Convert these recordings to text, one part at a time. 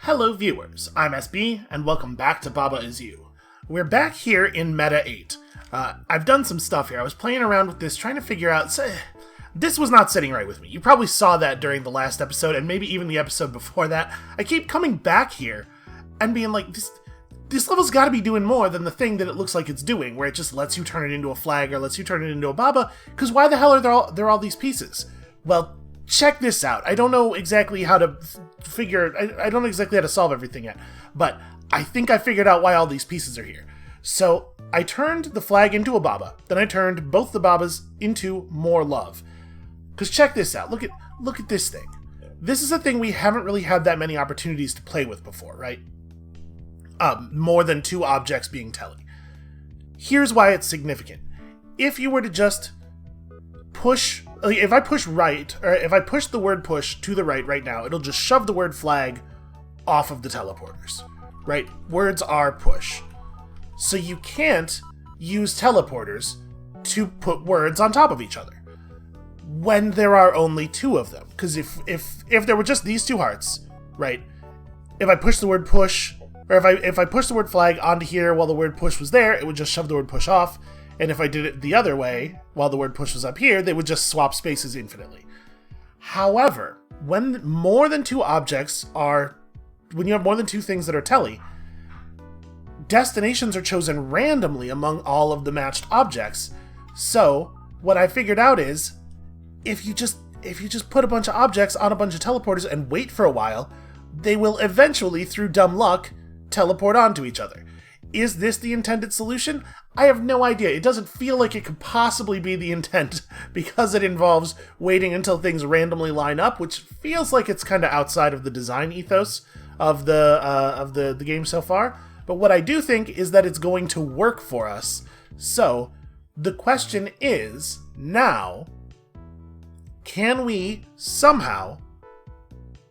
Hello viewers, I'm SB, and welcome back to Baba Is You. We're back here in Meta 8. I've done some stuff here. I was playing around with this, trying to figure out... This was not sitting right with me. You probably saw that during the last episode, and maybe even the episode before that. I keep coming back here and being like, this level's gotta be doing more than the thing that it looks like it's doing, where it just lets you turn it into a flag or lets you turn it into a Baba, because why the hell are there all these pieces? Well, check this out. I don't know exactly how to I don't know exactly how to solve everything yet, but I think I figured out why all these pieces are here. So I turned the flag into a Baba, then I turned both the Babas into more love. Because check this out. Look at this thing. This is a thing we haven't really had that many opportunities to play with before, right? More than two objects being telly. Here's why it's significant. If you were to just push... if I push right, or if I push the word push to the right now, it'll just shove the word flag off of the teleporters, right? Words are push. So you can't use teleporters to put words on top of each other when there are only two of them. Because if there were just these two hearts, right? If I push the word push, or if I push the word flag onto here while the word push was there, it would just shove the word push off. And if I did it the other way, while the word push was up here, they would just swap spaces infinitely. However, when you have more than two things that are telly, destinations are chosen randomly among all of the matched objects. So, what I figured out is, if you just put a bunch of objects on a bunch of teleporters and wait for a while, they will eventually, through dumb luck, teleport onto each other. Is this the intended solution? I have no idea. It doesn't feel like it could possibly be the intent because it involves waiting until things randomly line up, which feels like it's kind of outside of the design ethos of the game so far. But what I do think is that it's going to work for us. So the question is, now, can we somehow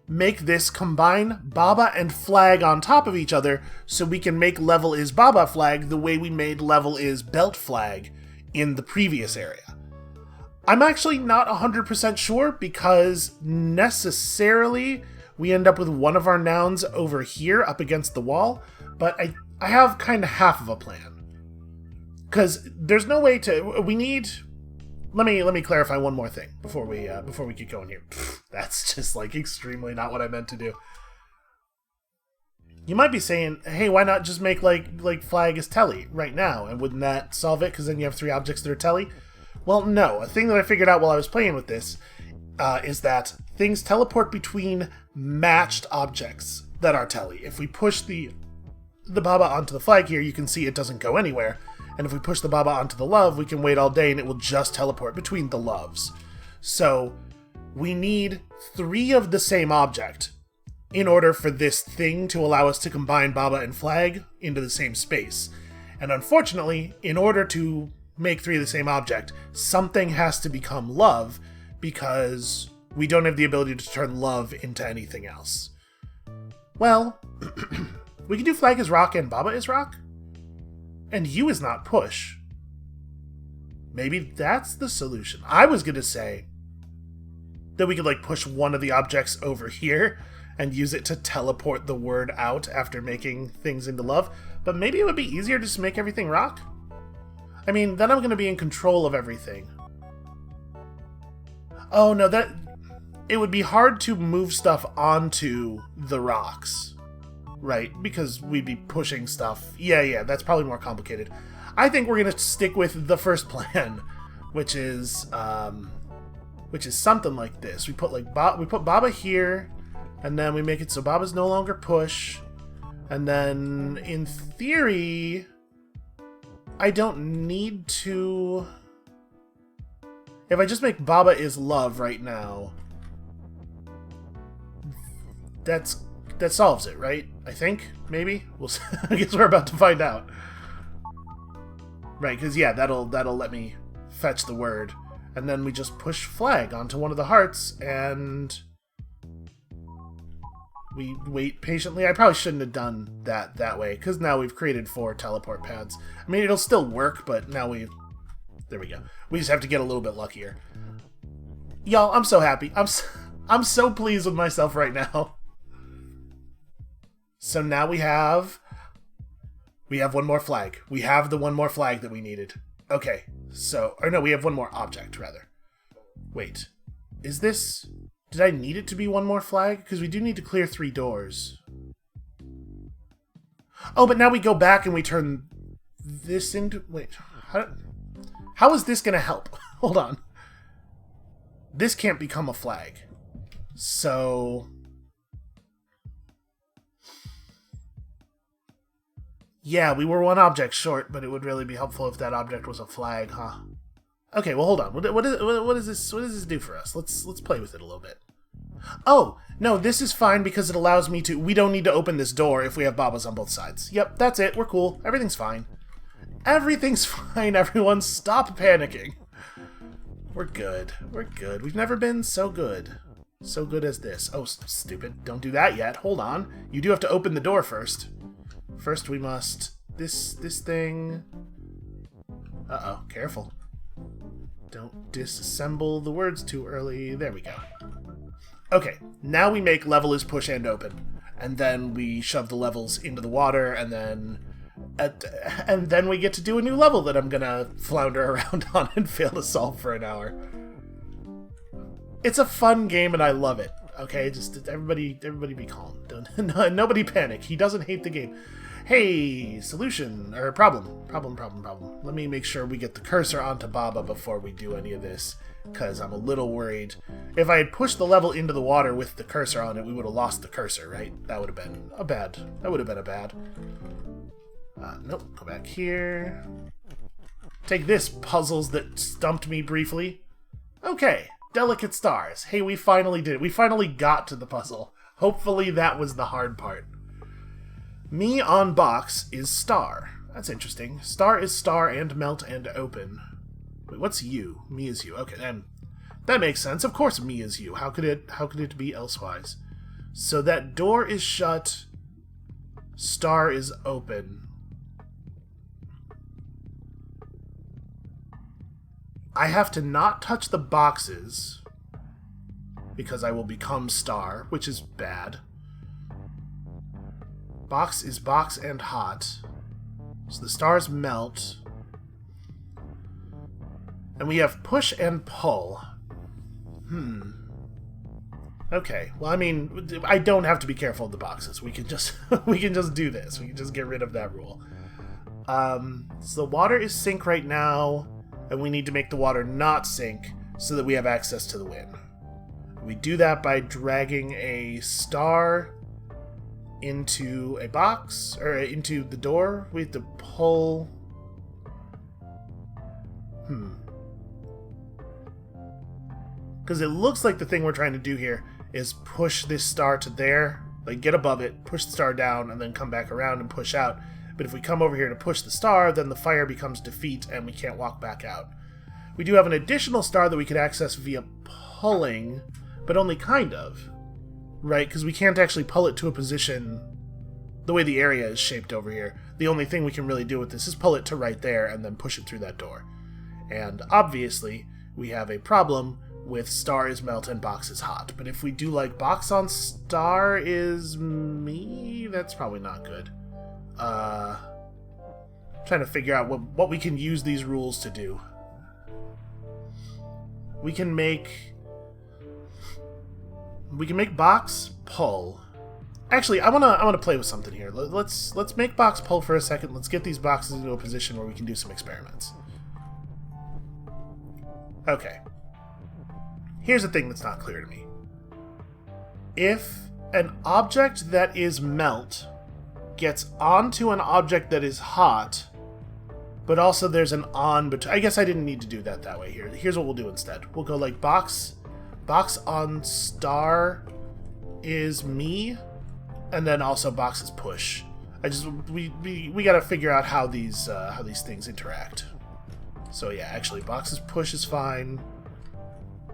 make this combine Baba and flag on top of each other so we can make level is Baba flag the way we made level is belt flag in the previous area? I'm actually not 100% sure because necessarily we end up with one of our nouns over here up against the wall, but I have kind of half of a plan. Because there's no way to... Let me clarify one more thing before we get going here. That's just like extremely not what I meant to do. You might be saying, hey, why not just make like flag is telly right now? And wouldn't that solve it? Because then you have three objects that are telly? Well, no. A thing that I figured out while I was playing with this is that things teleport between matched objects that are telly. If we push the Baba onto the flag here, you can see it doesn't go anywhere. And if we push the Baba onto the love, we can wait all day and it will just teleport between the loves. So we need three of the same object in order for this thing to allow us to combine Baba and flag into the same space. And unfortunately, in order to make three of the same object, something has to become love because we don't have the ability to turn love into anything else. Well, we can do flag is rock and Baba is rock. And you is not push. Maybe that's the solution. I was going to say that we could push one of the objects over here and use it to teleport the word out after making things into love. But maybe it would be easier to just make everything rock. I mean, then I'm going to be in control of everything. Oh no, it would be hard to move stuff onto the rocks. Right, because we'd be pushing stuff. Yeah, that's probably more complicated. I think we're gonna stick with the first plan, which is something like this. We put we put Baba here, and then we make it so Baba's no longer push, and then in theory, I don't need to. If I just make Baba is love right now, that solves it, right? I think, maybe? I guess we're about to find out. Right, because yeah, that'll let me fetch the word. And then we just push flag onto one of the hearts, and we wait patiently. I probably shouldn't have done that way, because now we've created 4 teleport pads. I mean, it'll still work, but now there we go. We just have to get a little bit luckier. Y'all, I'm so happy. I'm so pleased with myself right now. So now we have one more flag. We have the one more flag that we needed. Okay, so... Or no, we have one more object, rather. Wait. Is this... Did I need it to be one more flag? Because we do need to clear 3 doors. Oh, but now we go back and we turn this into... Wait. How is this going to help? Hold on. This can't become a flag. So... Yeah, we were one object short, but it would really be helpful if that object was a flag, huh? Okay, well, hold on. What does this do for us? Let's play with it a little bit. Oh, no, this is fine because it allows me to... We don't need to open this door if we have Babas on both sides. Yep, that's it. We're cool. Everything's fine. Everything's fine, everyone. Stop panicking. We're good. We're good. We've never been so good. So good as this. Oh, stupid. Don't do that yet. Hold on. You do have to open the door first. First we must... This thing... Uh-oh. Careful. Don't disassemble the words too early. There we go. Okay. Now we make level is push and open. And then we shove the levels into the water, and then... And then we get to do a new level that I'm gonna flounder around on and fail to solve for an hour. It's a fun game and I love it. Okay, just everybody be calm. Nobody panic. He doesn't hate the game. Hey, solution or problem. Let me make sure we get the cursor onto Baba before we do any of this, because I'm a little worried. If I had pushed the level into the water with the cursor on it, we would have lost the cursor, right? That would have been a bad. Nope, go back here. Take this, puzzles that stumped me briefly. Okay, delicate stars. Hey, we finally did it. We finally got to the puzzle. Hopefully that was the hard part. Me on box is star. That's interesting. Star is star and melt and open. Wait, what's you? Me is you. Okay, then that makes sense. Of course me is you. How could it be elsewise? So that door is shut. Star is open. I have to not touch the boxes because I will become star, which is bad. Box is box and hot. So the stars melt. And we have push and pull. Okay. Well, I mean, I don't have to be careful of the boxes. We can just we can just do this. We can just get rid of that rule. So the water is sink right now. And we need to make the water not sink so that we have access to the win. We do that by dragging a star into a box, or into the door. We have to pull... Because it looks like the thing we're trying to do here is push this star to there, like get above it, push the star down, and then come back around and push out. But if we come over here to push the star, then the fire becomes defeat and we can't walk back out. We do have an additional star that we could access via pulling, but only kind of. Right? Because we can't actually pull it to a position the way the area is shaped over here. The only thing we can really do with this is pull it to right there and then push it through that door. And obviously, we have a problem with star is melt and box is hot. But if we do like box on star is me, that's probably not good. Trying to figure out what we can use these rules to do. We can make box pull. Actually, I wanna play with something here. Let's make box pull for a second. Let's get these boxes into a position where we can do some experiments. Okay. Here's the thing that's not clear to me. If an object that is melt gets onto an object that is hot, but also there's an on between... I guess I didn't need to do that way here. Here's what we'll do instead. We'll go like box on star is me, and then also box is push. We gotta figure out how these things interact. So yeah, actually box is push is fine.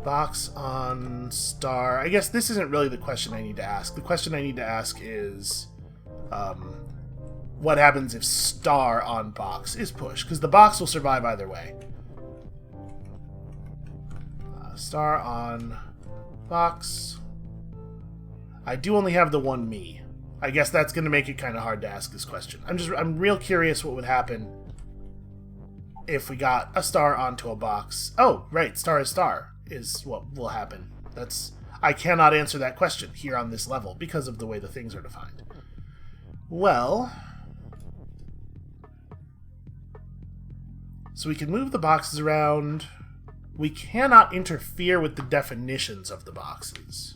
Box on star... I guess this isn't really the question I need to ask. The question I need to ask is... what happens if star on box is push? Because the box will survive either way. Star on box. I do only have the one me. I guess that's going to make it kind of hard to ask this question. I'm real curious what would happen if we got a star onto a box. Oh, right, star is star is what will happen. I cannot answer that question here on this level because of the way the things are defined. Well, so we can move the boxes around. We cannot interfere with the definitions of the boxes.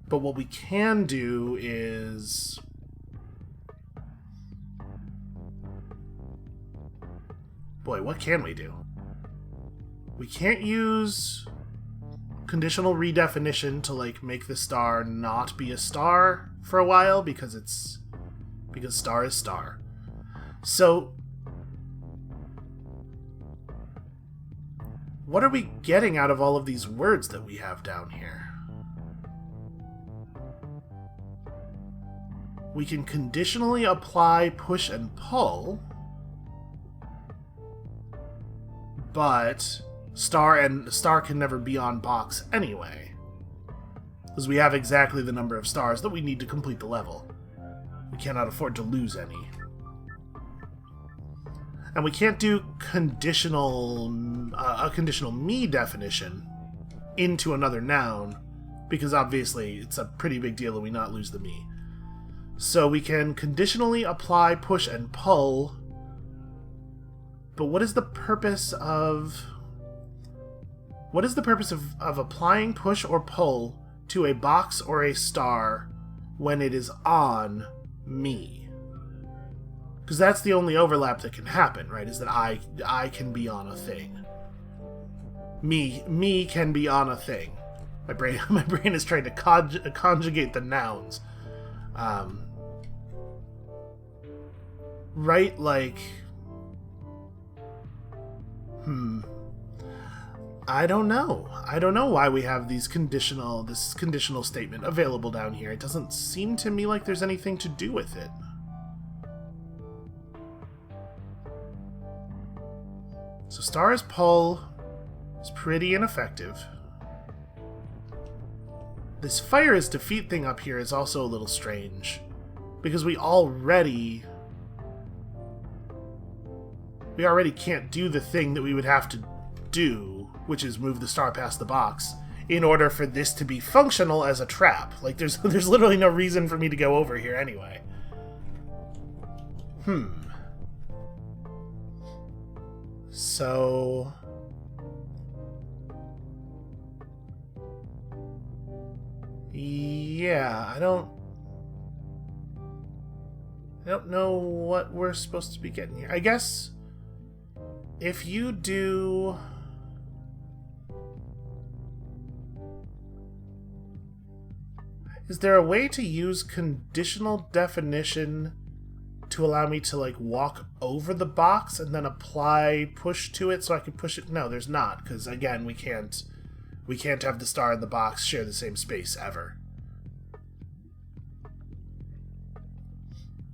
But what we can do is... Boy, what can we do? We can't use conditional redefinition to, like, make the star not be a star for a while because star is star. So, what are we getting out of all of these words that we have down here? We can conditionally apply push and pull, but star can never be on box anyway, because we have exactly the number of stars that we need to complete the level. We cannot afford to lose any. And we can't do a conditional me definition into another noun, because obviously it's a pretty big deal that we not lose the me. So we can conditionally apply push and pull, but what is the purpose of applying push or pull to a box or a star when it is on me? Because that's the only overlap that can happen, right? Is that I can be on a thing. Me can be on a thing. My brain is trying to conjugate the nouns. Right, like... I don't know. I don't know why we have this conditional statement available down here. It doesn't seem to me like there's anything to do with it. So star is pull is pretty ineffective. This fire is defeat thing up here is also a little strange, because we already can't do the thing that we would have to do, which is move the star past the box, in order for this to be functional as a trap. Like, there's literally no reason for me to go over here anyway. So... yeah, I don't know what we're supposed to be getting here. I guess if you do... Is there a way to use conditional definition to allow me to, like, walk over the box and then apply push to it so I can push it? No, there's not, because, again, we can't have the star and the box share the same space ever.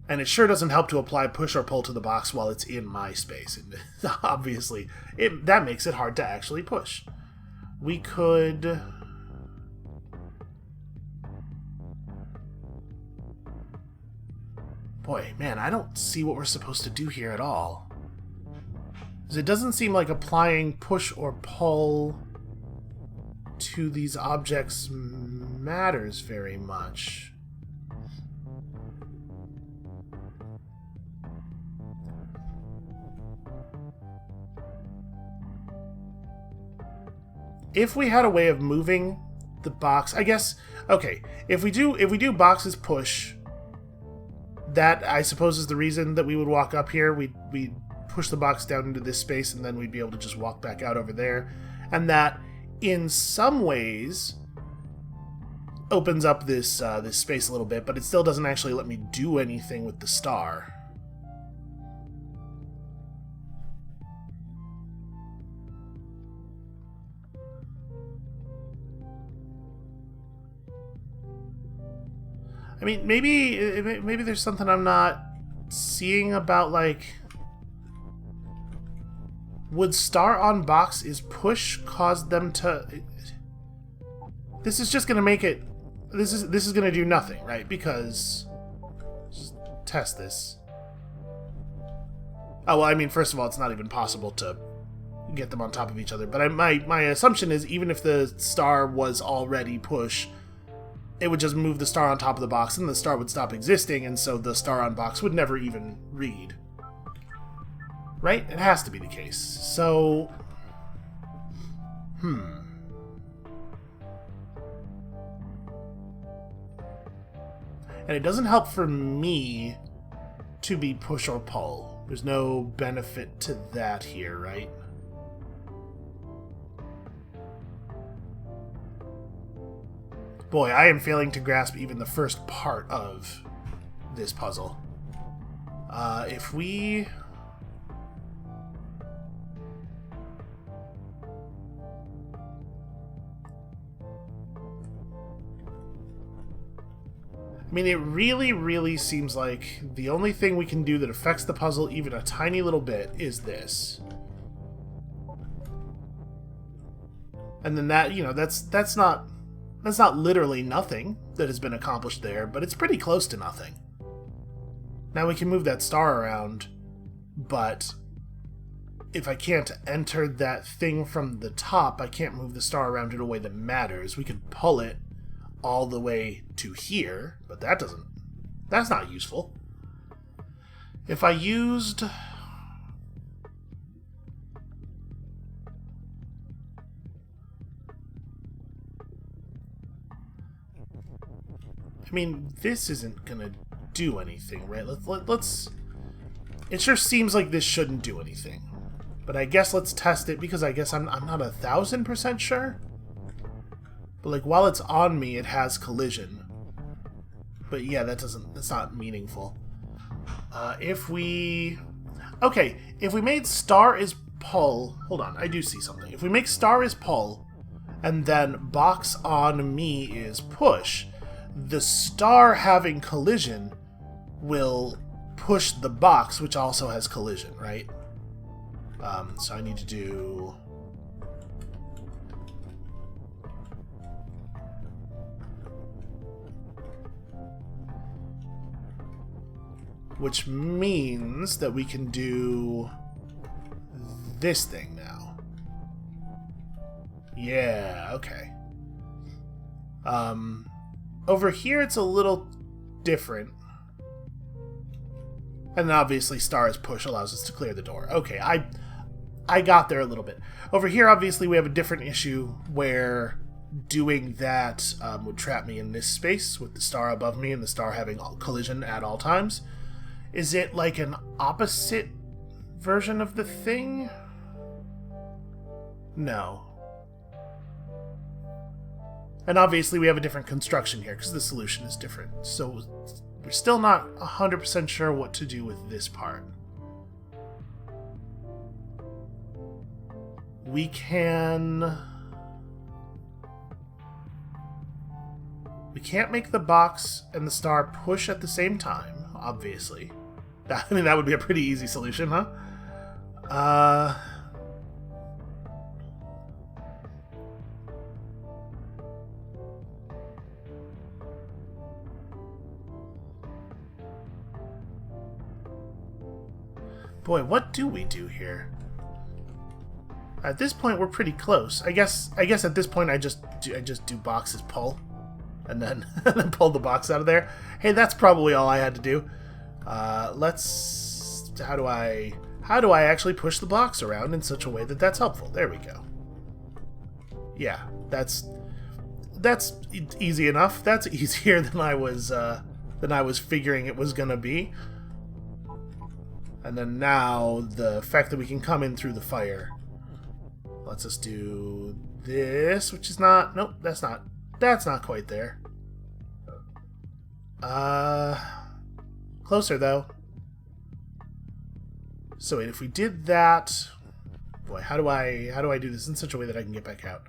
And it sure doesn't help to apply push or pull to the box while it's in my space. And obviously, that makes it hard to actually push. We could... Boy, man, I don't see what we're supposed to do here at all. Because it doesn't seem like applying push or pull to these objects matters very much. If we had a way of moving the box, I guess, okay, if we do boxes push, that, I suppose, is the reason that we would walk up here. We'd push the box down into this space, and then we'd be able to just walk back out over there. And that, in some ways, opens up this space a little bit, but it still doesn't actually let me do anything with the star. I mean, maybe there's something I'm not seeing about, like... Would star on box is push cause them to... This is just going to make it... this is going to do nothing, right? Because just test this. Oh, well, I mean, first of all, it's not even possible to get them on top of each other. But my assumption is even if the star was already push, it would just move the star on top of the box, and the star would stop existing, and so the star on box would never even read. Right? It has to be the case. So... And it doesn't help for me to be push or pull. There's no benefit to that here, right? Boy, I am failing to grasp even the first part of this puzzle. If we... I mean, it really, really seems like the only thing we can do that affects the puzzle even a tiny little bit is this. And then that, you know, that's not literally nothing that has been accomplished there, but it's pretty close to nothing. Now we can move that star around, but if I can't enter that thing from the top, I can't move the star around in a way that matters. We could pull it all the way to here, but that's not useful. If I used... I mean, this isn't gonna do anything, right? Let's... It sure seems like this shouldn't do anything. But I guess let's test it, because I guess I'm not 1,000% sure. But, like, while it's on me, it has collision. But, yeah, that's not meaningful. If we... Okay, if we made star is pull... Hold on, I do see something. If we make star is pull, and then box on me is push, the star having collision will push the box, which also has collision, right? So I need to do... Which means that we can do this thing now. Yeah, okay. Over here it's a little different. And obviously star as push allows us to clear the door. Okay, I got there a little bit. Over here, obviously, we have a different issue where doing that would trap me in this space with the star above me and the star having collision at all times. Is it like an opposite version of the thing? No. And obviously we have a different construction here because the solution is different. So we're still not 100% sure what to do with this part. We can... We can't make the box and the star push at the same time, obviously. I mean, that would be a pretty easy solution, huh? Boy, what do we do here? At this point, we're pretty close. I guess at this point, I just do boxes pull, and then and then pull the box out of there. Hey, that's probably all I had to do. Let's... How do I actually push the box around in such a way that that's helpful? There we go. Yeah, that's easy enough. That's easier than I was figuring it was gonna be. And then now the fact that we can come in through the fire lets us do this, which is not... Nope, that's not quite there. Closer, though. So wait, if we did that... Boy, how do I do this in such a way that I can get back out?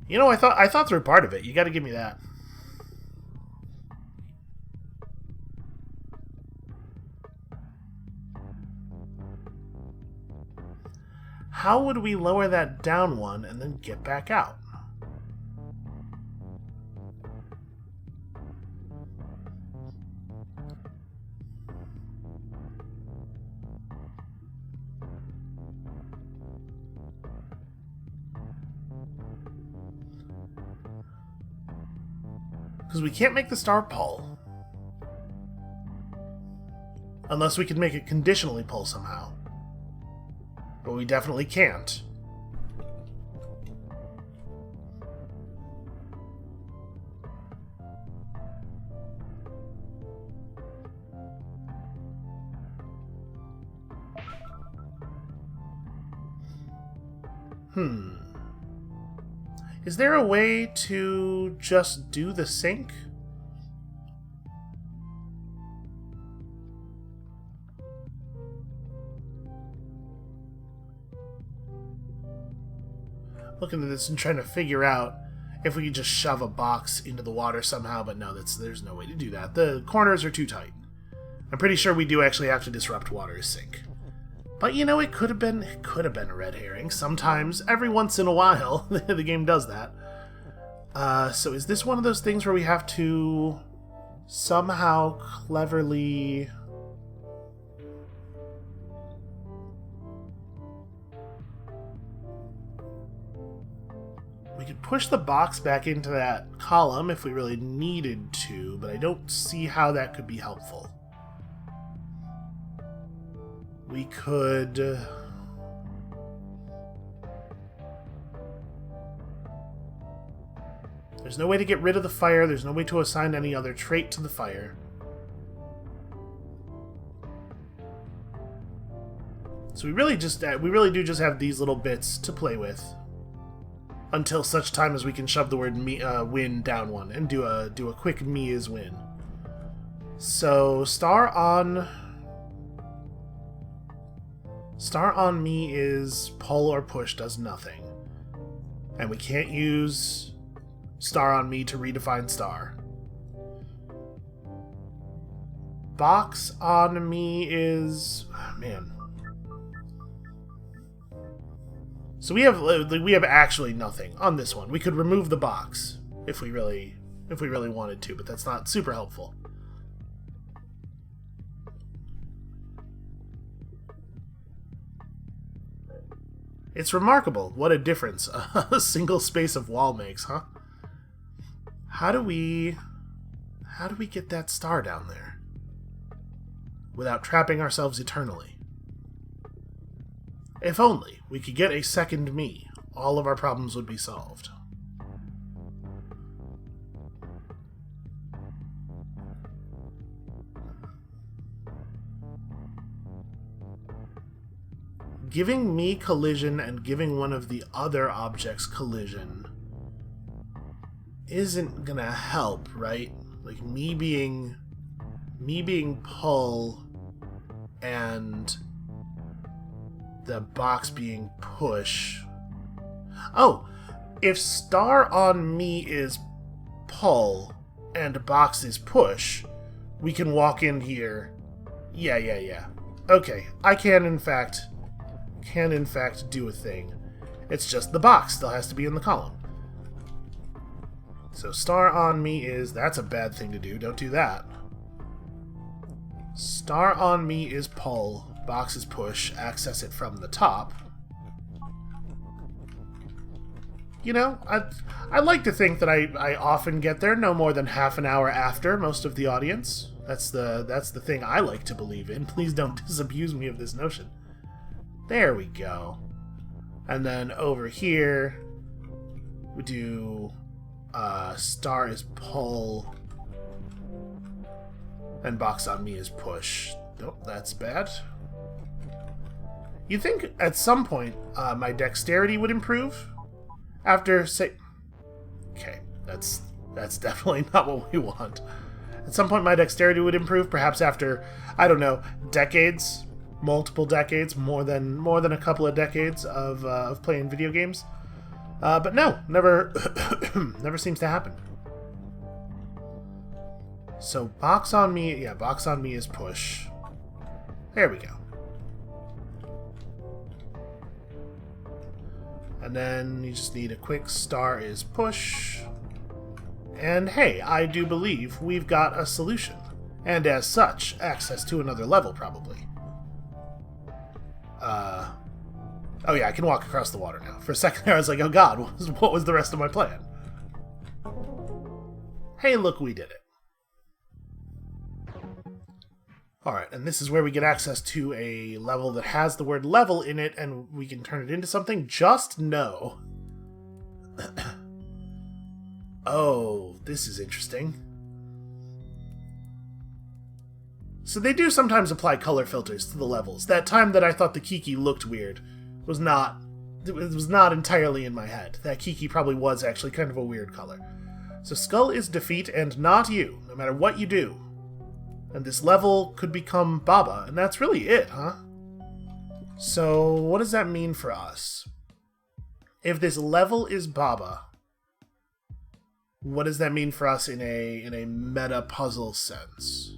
You know, I thought through part of it. You gotta give me that. how would we lower that down one and then get back out? Because we can't make the star pull. Unless we can make it conditionally pull somehow. But we definitely can't. Is there a way to just do the sync? Looking at this and trying to figure out if we could just shove a box into the water somehow, but no, there's no way to do that. The corners are too tight. I'm pretty sure we do actually have to disrupt water's sink. But you know, it could have been a red herring. Sometimes, every once in a while, the game does that. So is this one of those things where we have to somehow cleverly... We could push the box back into that column if we really needed to, but I don't see how that could be helpful. We could... There's no way to get rid of the fire, there's no way to assign any other trait to the fire. So we really do just have these little bits to play with. Until such time as we can shove the word win down one and do a quick me is win. So star on me is pull or push does nothing. And we can't use star on me to redefine star. Box on me is... Oh, man. So we have actually nothing on this one. We could remove the box if we really wanted to, but that's not super helpful. It's remarkable what a difference a single space of wall makes, huh? How do we get that star down there without trapping ourselves eternally? If only we could get a second me, all of our problems would be solved. Giving me collision and giving one of the other objects collision isn't gonna help, right? Like me being pull and the box being push. Oh, if star on me is pull and box is push, we can walk in here. Yeah. Okay, I can in fact do a thing. It's just the box still has to be in the column. So star on me is... That's a bad thing to do. Don't do that. Star on me is pull. Box is push. Access it from the top. You know, I like to think that I often get there no more than half an hour after most of the audience. That's the thing I like to believe in. Please don't disabuse me of this notion. There we go. And then over here, we do star is pull, and box on me is push. Nope, that's bad. You think at some point my dexterity would improve? After, say... Okay, that's definitely not what we want. At some point my dexterity would improve, perhaps after, I don't know, decades, multiple decades, more than a couple of decades of playing video games. But no, never never seems to happen. So box on me, yeah, box on me is push. There we go. And then you just need a quick star is push. And hey, I do believe we've got a solution. And as such, access to another level, probably. Oh yeah, I can walk across the water now. For a second there I was like, oh god, what was the rest of my plan? Hey, look, we did it. Alright, and this is where we get access to a level that has the word level in it, and we can turn it into something. Just no. Oh, this is interesting. So they do sometimes apply color filters to the levels. That time that I thought the Kiki looked weird was not entirely in my head. That Kiki probably was actually kind of a weird color. So skull is defeat and not you, no matter what you do. And this level could become Baba, and that's really it, huh? So what does that mean for us? If this level is Baba, what does that mean for us in a meta puzzle sense?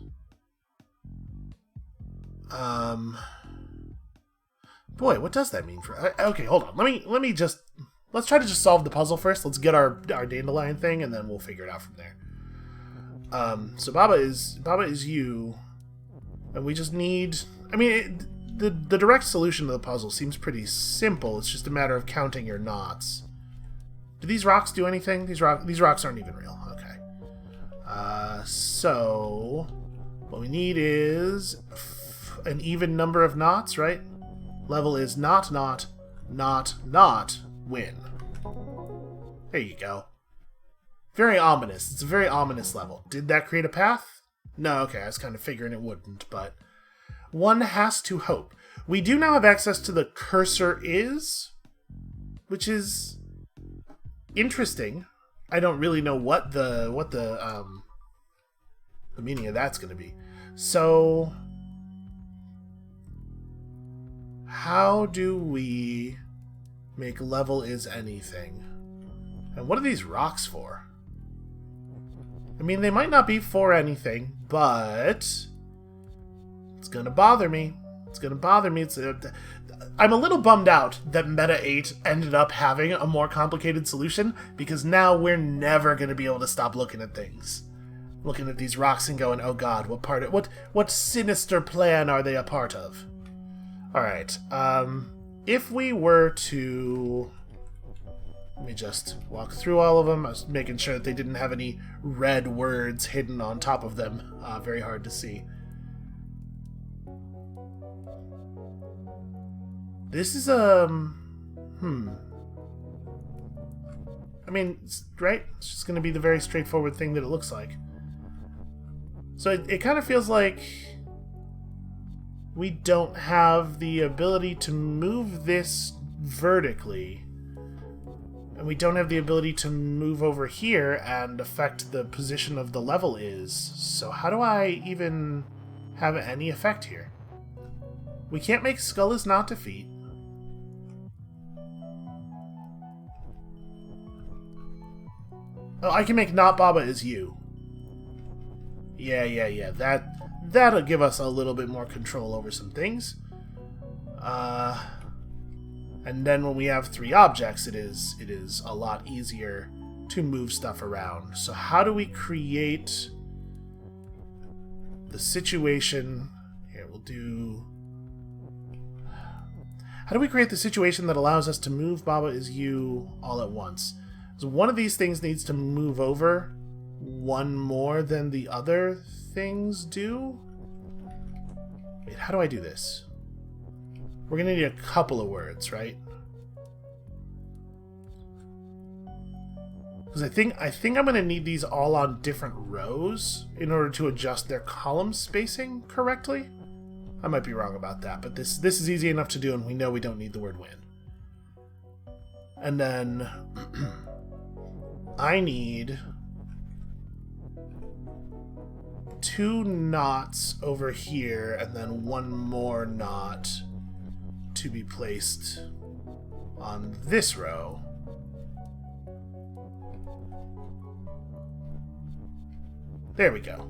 Boy, what does that mean for... Okay, hold on. Let's try to just solve the puzzle first. Let's get our dandelion thing, and then we'll figure it out from there. So Baba is you, and we just need... I mean, the direct solution to the puzzle seems pretty simple. It's just a matter of counting your knots. Do these rocks do anything? These rocks aren't even real. Okay. So what we need is an even number of knots, right? Level is not, win. There you go. Very ominous. It's a very ominous level. Did that create a path? No, okay, I was kind of figuring it wouldn't, but one has to hope. We do now have access to the cursor is, which is interesting. I don't really know what the meaning of that's going to be. So how do we make level is anything? And what are these rocks for? I mean, they might not be for anything, but it's gonna bother me. It's gonna bother me. I'm a little bummed out that Meta 8 ended up having a more complicated solution, because now we're never gonna be able to stop looking at things. Looking at these rocks and going, oh god, what sinister plan are they a part of? Alright, if we were to... Let me just walk through all of them. I was making sure that they didn't have any red words hidden on top of them. Very hard to see. This is I mean, right? It's just going to be the very straightforward thing that it looks like. So it kind of feels like we don't have the ability to move this vertically. And we don't have the ability to move over here and affect the position of the level is. So how do I even have any effect here? We can't make skull is not defeat. Oh, I can make not Baba is you. Yeah. That'll give us a little bit more control over some things. And then when we have three objects, it is a lot easier to move stuff around. So how do we create the situation... Here, we'll do... How do we create the situation that allows us to move Baba is you all at once? So one of these things needs to move over one more than the other things do? Wait, how do I do this? We're going to need a couple of words, right? Because I think I'm going to need these all on different rows in order to adjust their column spacing correctly. I might be wrong about that, but this is easy enough to do, and we know we don't need the word win. And then I need 2 knots over here, and then 1 more knot to be placed on this row. There we go.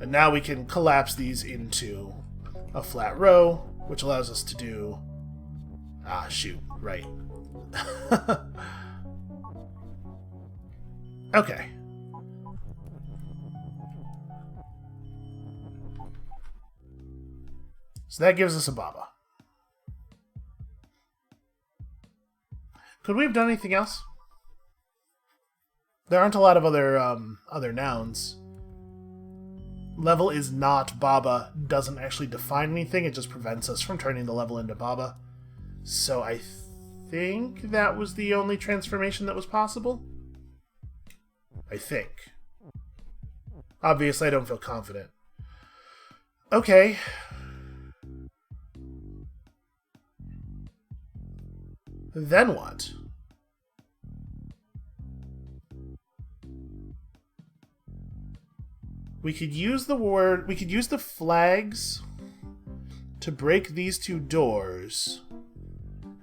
And now we can collapse these into a flat row, which allows us to do... Ah, shoot, right. Okay. So that gives us a Baba. Could we have done anything else? There aren't a lot of other nouns. Level is not Baba doesn't actually define anything. It just prevents us from turning the level into Baba. So I think that was the only transformation that was possible. I think. Obviously, I don't feel confident. Okay. Then what? We could use the flags to break these two doors,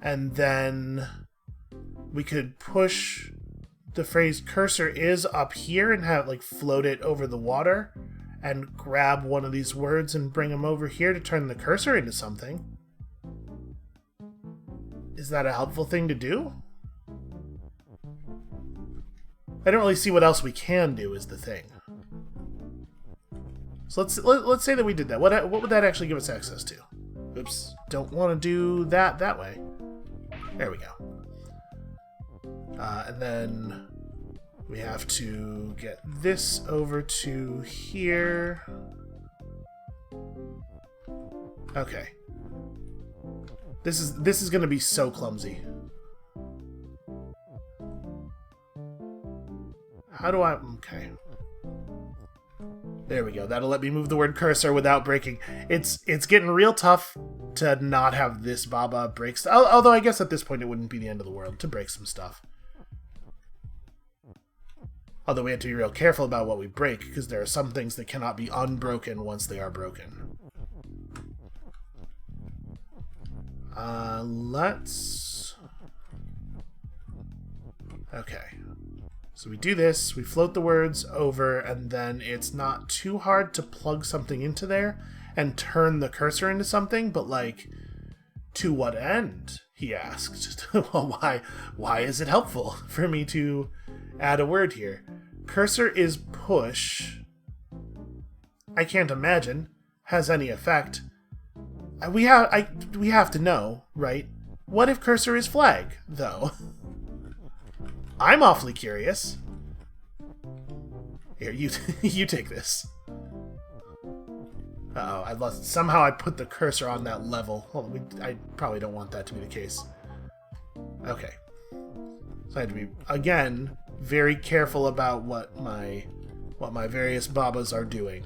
and then we could push the phrase cursor is up here and have like float it over the water and grab one of these words and bring them over here to turn the cursor into something. Is that a helpful thing to do? I don't really see what else we can do is the thing. So let's say that we did that. What would that actually give us access to? Oops, don't want to do that way. There we go. And then we have to get this over to here. Okay. This is going to be so clumsy. How do I... Okay. There we go. That'll let me move the word cursor without breaking. It's getting real tough to not have this Baba break stuff. Although I guess at this point it wouldn't be the end of the world to break some stuff. Although we have to be real careful about what we break, because there are some things that cannot be unbroken once they are broken. Let's... Okay. So we do this, we float the words over, and then it's not too hard to plug something into there and turn the cursor into something, but like, to what end? He asked. Well, why is it helpful for me to add a word here? Cursor is push. I can't imagine has any effect. We have to know, right? What if cursor is flag, though? I'm awfully curious. Here, you take this. Uh-oh, I lost. Somehow I put the cursor on that level. Hold on, I probably don't want that to be the case. Okay. So I had to be, again, very careful about what my various Babas are doing.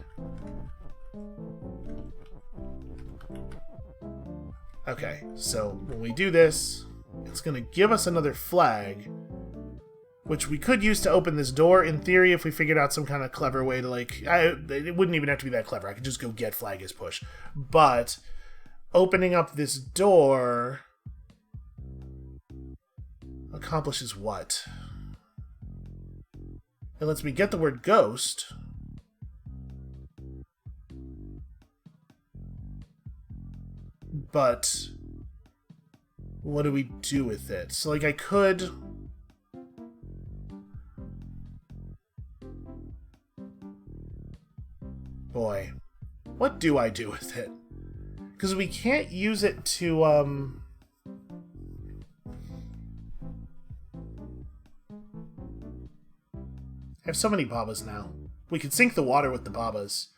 Okay, so when we do this, it's going to give us another flag, which we could use to open this door, in theory, if we figured out some kind of clever way to, like... it wouldn't even have to be that clever. I could just go get flag as push. But opening up this door accomplishes what? It lets me get the word ghost. But what do we do with it? So, like, I could... Boy, what do I do with it? Because we can't use it to, I have so many Babas now. We could sink the water with the Babas,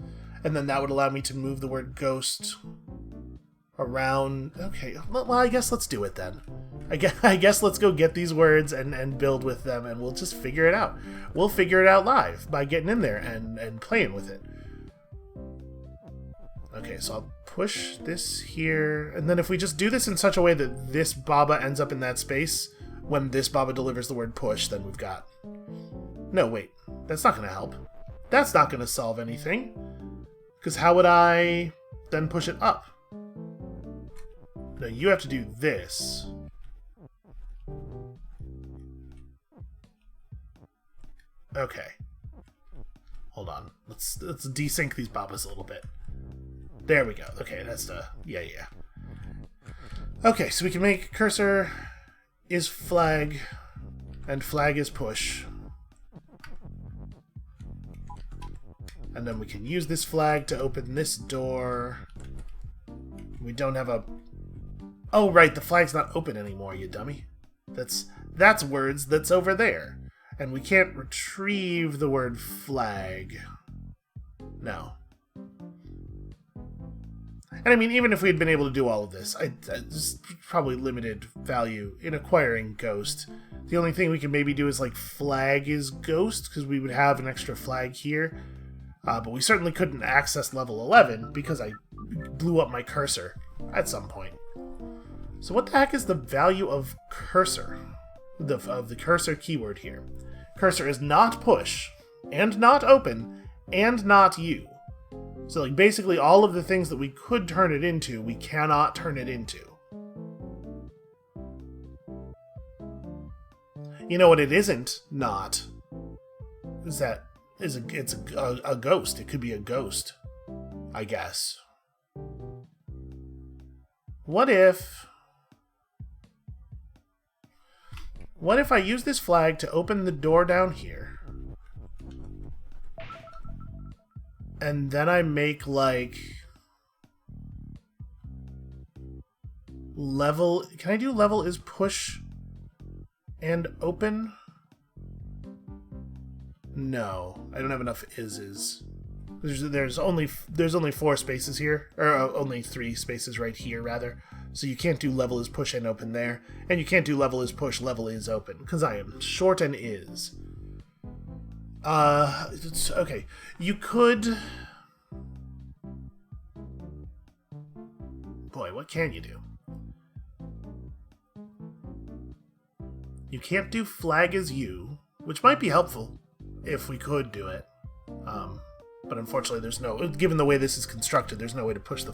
and then that would allow me to move the word ghost around. Okay, well, I guess let's do it then. I guess let's go get these words and build with them, and we'll just figure it out. We'll figure it out live by getting in there and playing with it. Okay, so I'll push this here, and then if we just do this in such a way that this Baba ends up in that space, when this Baba delivers the word push, then we've got... No, wait, that's not going to help. That's not going to solve anything. Because how would I then push it up? No, you have to do this. Okay. Hold on. Let's desync these Babas a little bit. There we go. Okay, that's the... Yeah. Okay, so we can make cursor is flag, and flag is push. And then we can use this flag to open this door. We don't have a... Oh, right, the flag's not open anymore, you dummy. That's words that's over there. And we can't retrieve the word flag. No. And I mean, even if we had been able to do all of this, there's probably limited value in acquiring Ghost. The only thing we can maybe do is, like, flag is Ghost, because we would have an extra flag here. But we certainly couldn't access level 11, because I blew up my cursor at some point. So what the heck is the value of cursor? Of the cursor keyword here. Cursor is not push, and not open, and not you. So, like, basically all of the things that we could turn it into, we cannot turn it into. You know what it isn't not? Is that it's a ghost. It could be a ghost, I guess. What if I use this flag to open the door down here? And then I make, like, level... Can I do level is push and open? No, I don't have enough is. There's only 4 spaces here, or only 3 spaces right here, rather. So you can't do level is push and open there, and you can't do level is push, level is open, because I am short and is. Okay, you could... Boy, what can you do? You can't do flag as you, which might be helpful if we could do it. But unfortunately there's no... Given the way this is constructed, there's no way to push the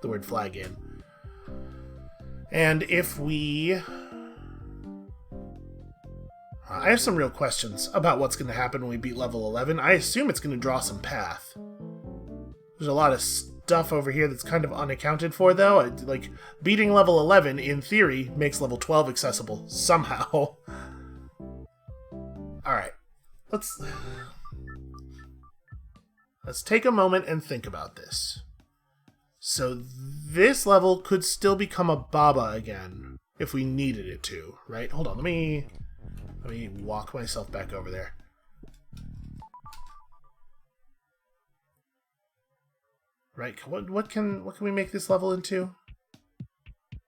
word flag in. And if we... I have some real questions about what's going to happen when we beat level 11. I assume it's going to draw some path. There's a lot of stuff over here that's kind of unaccounted for, though. Like, beating level 11, in theory, makes level 12 accessible, somehow. Alright. Let's take a moment and think about this. So, this level could still become a Baba again, if we needed it to, right? Hold on, let me walk myself back over there. Right, what can we make this level into?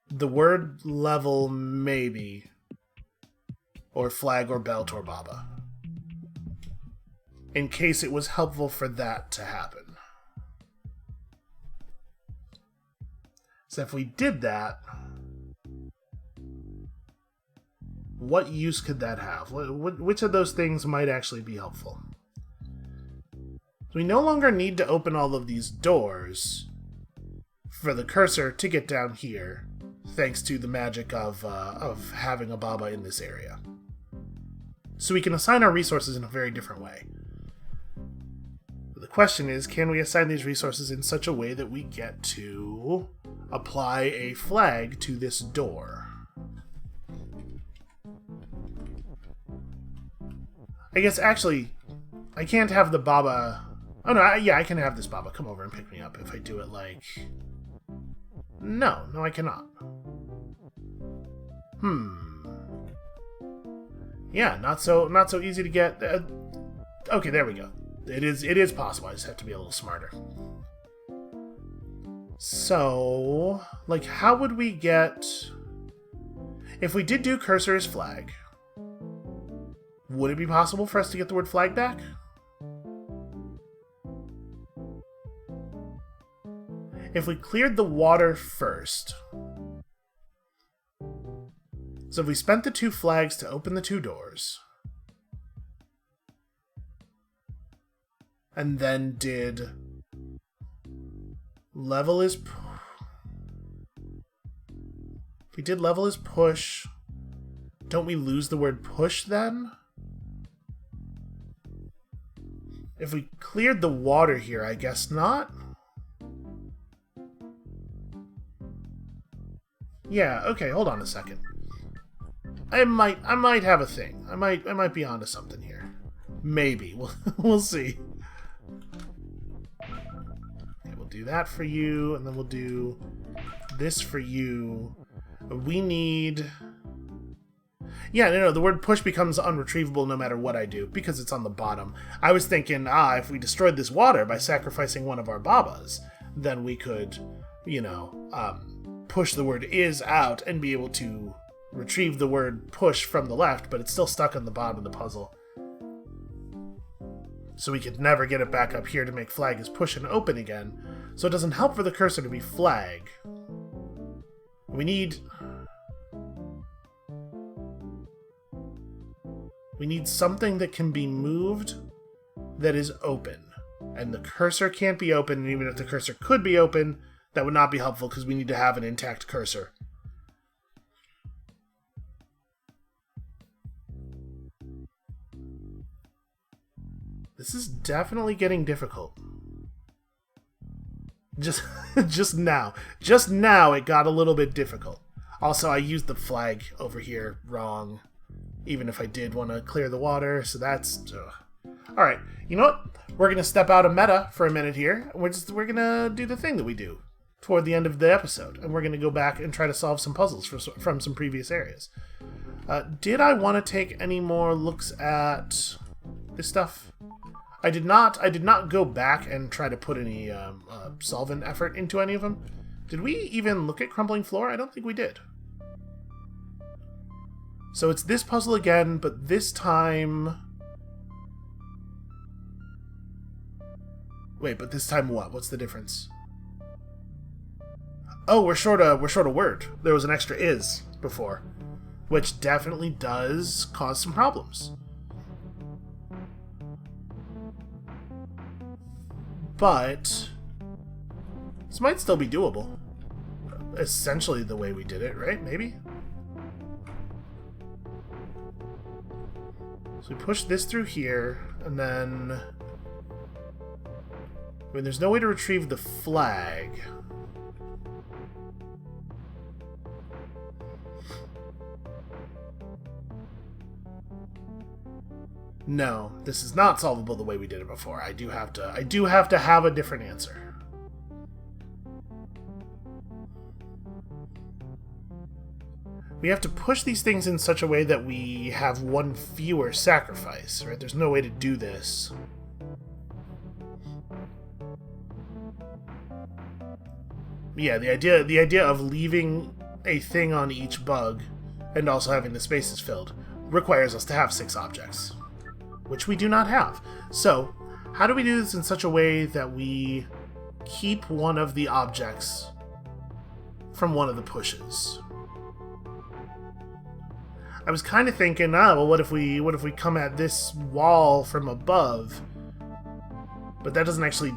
The word level, maybe. Or flag or belt or Baba. In case it was helpful for that to happen. So if we did that... What use could that have? Which of those things might actually be helpful? We no longer need to open all of these doors for the cursor to get down here, thanks to the magic of having a Baba in this area. So we can assign our resources in a very different way. The question is, can we assign these resources in such a way that we get to apply a flag to this door? I guess, actually, I can't have the Baba... Oh, no, yeah, I can have this Baba come over and pick me up if I do it like... No, I cannot. Yeah, not so easy to get... Okay, there we go. It is possible, I just have to be a little smarter. So, like, how would we get... If we did do cursor as flag... Would it be possible for us to get the word flag back? If we cleared the water first... So if we spent the 2 flags to open the 2 doors... And then did... Level is... If we did level is push... Don't we lose the word push then? If we cleared the water here, I guess not. Yeah, okay, hold on a second. I might have a thing. I might be onto something here. Maybe. We'll see. Okay, we'll do that for you, and then we'll do this for you. We need... Yeah, no, the word push becomes unretrievable no matter what I do, because it's on the bottom. I was thinking, if we destroyed this water by sacrificing one of our babas, then we could, push the word is out and be able to retrieve the word push from the left, but it's still stuck on the bottom of the puzzle. So we could never get it back up here to make flag is push and open again, so it doesn't help for the cursor to be flag. We need something that can be moved that is open. And the cursor can't be open, and even if the cursor could be open, that would not be helpful because we need to have an intact cursor. This is definitely getting difficult. Just now it got a little bit difficult. Also, I used the flag over here wrong, even if I did want to clear the water, so that's... Alright, you know what? We're going to step out of meta for a minute here. We're going to do the thing that we do toward the end of the episode, and we're going to go back and try to solve some puzzles from some previous areas. Did I want to take any more looks at this stuff? I did not go back and try to put any solvent effort into any of them. Did we even look at crumbling floor? I don't think we did. So it's this puzzle again, but this time... Wait, but this time what? What's the difference? Oh, we're short a word. There was an extra is before, which definitely does cause some problems. But this might still be doable. Essentially the way we did it, right? Maybe? So we push this through here, and then... I mean, there's no way to retrieve the flag. No, this is not solvable the way we did it before. I do have to have a different answer. We have to push these things in such a way that we have one fewer sacrifice, right? There's no way to do this. Yeah, the idea of leaving a thing on each bug and also having the spaces filled requires us to have 6 objects, which we do not have. So, how do we do this in such a way that we keep one of the objects from one of the pushes? I was kind of thinking, well, what if we come at this wall from above? But that doesn't actually,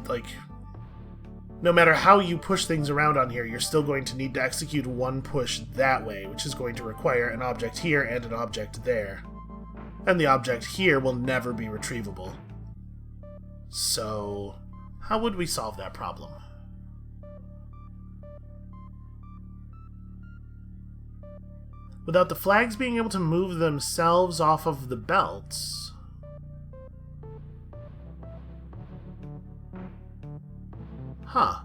no matter how you push things around on here, you're still going to need to execute one push that way, which is going to require an object here and an object there. And the object here will never be retrievable. So, how would we solve that problem? Without the flags being able to move themselves off of the belts... Huh.